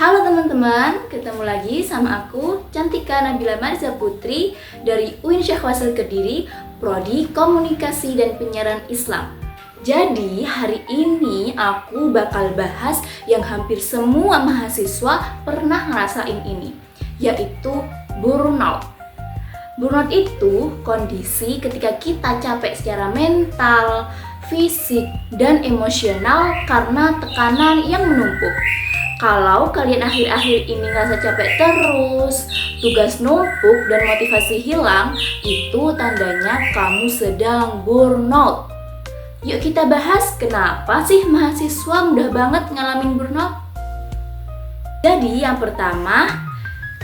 Halo teman-teman, ketemu lagi sama aku Cantika Nabila Mariza Putri dari UIN Syekh Wasil Kediri, Prodi Komunikasi dan Penyiaran Islam. Jadi hari ini aku bakal bahas yang hampir semua mahasiswa pernah ngerasain ini, yaitu burnout. Burnout itu kondisi ketika kita capek secara mental, fisik, dan emosional karena tekanan yang menumpuk. Kalau kalian akhir-akhir ini ngerasa capek terus, tugas numpuk, dan motivasi hilang, itu tandanya kamu sedang burnout. Yuk kita bahas kenapa sih mahasiswa mudah banget ngalamin burnout? Jadi yang pertama,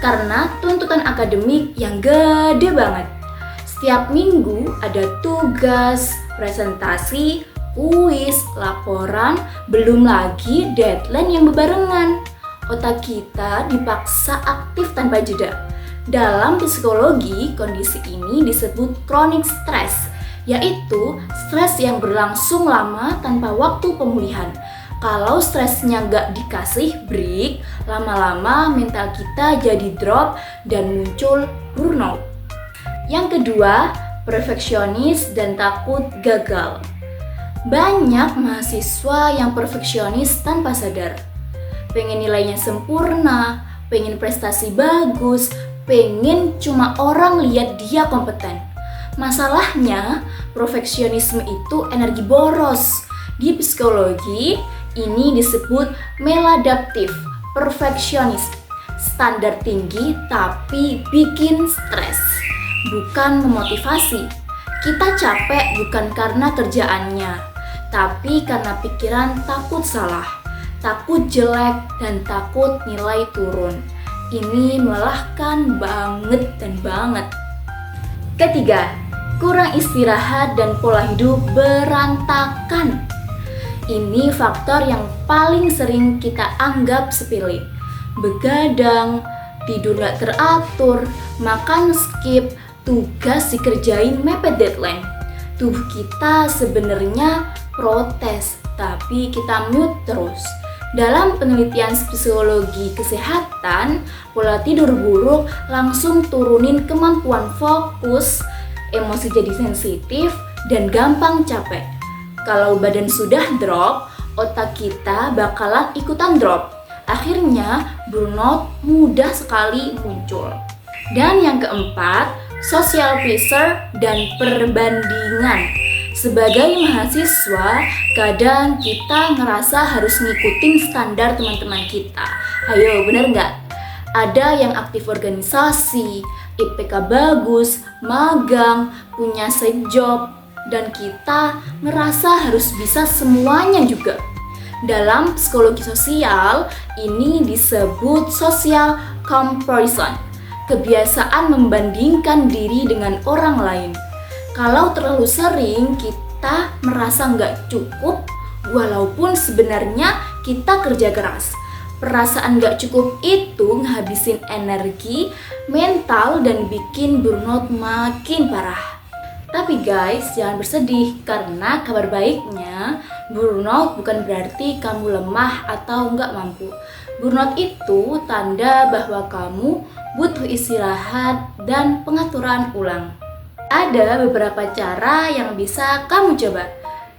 karena tuntutan akademik yang gede banget. Setiap minggu ada tugas, presentasi, kuis, laporan, belum lagi deadline yang berbarengan. Otak kita dipaksa aktif tanpa jeda. Dalam psikologi, kondisi ini disebut chronic stress, yaitu stres yang berlangsung lama tanpa waktu pemulihan. Kalau stresnya nggak dikasih break, lama-lama mental kita jadi drop dan muncul burnout. Yang kedua, perfeksionis dan takut gagal. Banyak mahasiswa yang perfeksionis tanpa sadar. Pengen nilainya sempurna, pengen prestasi bagus, pengen cuma orang lihat dia kompeten. Masalahnya, perfeksionisme itu energi boros. Di psikologi, ini disebut maladaptive perfeksionis. Standar tinggi tapi bikin stres, bukan memotivasi. Kita capek bukan karena kerjaannya, tapi karena pikiran takut salah, takut jelek, dan takut nilai turun. Ini melelahkan banget dan banget. Ketiga, kurang istirahat dan pola hidup berantakan. Ini faktor yang paling sering kita anggap sepele. Begadang, tidur gak teratur, makan skip, tugas dikerjain mepet deadline. Tubuh kita sebenarnya protes, tapi kita mute terus. Dalam penelitian psikologi kesehatan, pola tidur buruk langsung turunin kemampuan fokus, emosi jadi sensitif, dan gampang capek. Kalau badan sudah drop, otak kita bakalan ikutan drop. Akhirnya burnout mudah sekali muncul. Dan yang keempat, social pressure dan perbandingan. Sebagai mahasiswa, kadang kita ngerasa harus ngikutin standar teman-teman kita. Ayo, bener nggak? Ada yang aktif organisasi, IPK bagus, magang, punya side job, dan kita ngerasa harus bisa semuanya juga. Dalam psikologi sosial, ini disebut social comparison. Kebiasaan membandingkan diri dengan orang lain. Kalau terlalu sering kita merasa nggak cukup, walaupun sebenarnya kita kerja keras. Perasaan nggak cukup itu ngabisin energi, mental, dan bikin burnout makin parah. Tapi guys, jangan bersedih karena kabar baiknya, burnout bukan berarti kamu lemah atau nggak mampu. Burnout itu tanda bahwa kamu butuh istirahat dan pengaturan ulang. Ada beberapa cara yang bisa kamu coba.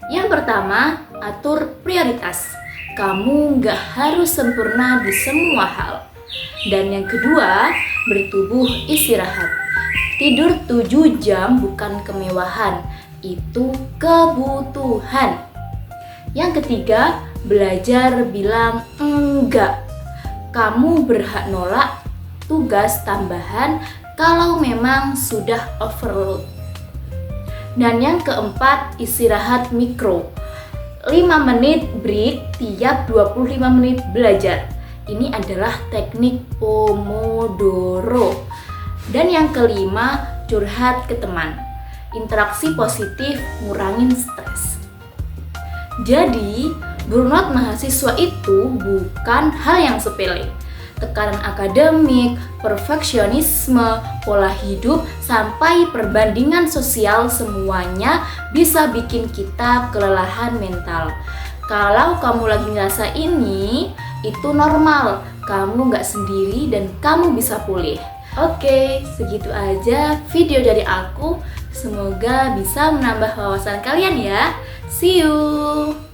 Yang pertama, atur prioritas. Kamu nggak harus sempurna di semua hal. Dan yang kedua, beri tubuh istirahat. Tidur 7 jam bukan kemewahan, itu kebutuhan. Yang ketiga, belajar bilang enggak. Kamu berhak nolak tugas tambahan kalau memang sudah overload. Dan yang keempat, istirahat mikro. 5 menit break tiap 25 menit belajar. Ini adalah teknik Pomodoro. Dan yang kelima, curhat ke teman. Interaksi positif ngurangin stres. Jadi, burnout mahasiswa itu bukan hal yang sepele. Tekanan akademik, perfeksionisme, pola hidup, sampai perbandingan sosial semuanya bisa bikin kita kelelahan mental. Kalau kamu lagi ngerasa ini, itu normal kamu nggak sendiri dan kamu bisa pulih. Oke, segitu aja video dari aku. Semoga bisa menambah wawasan kalian ya. See you!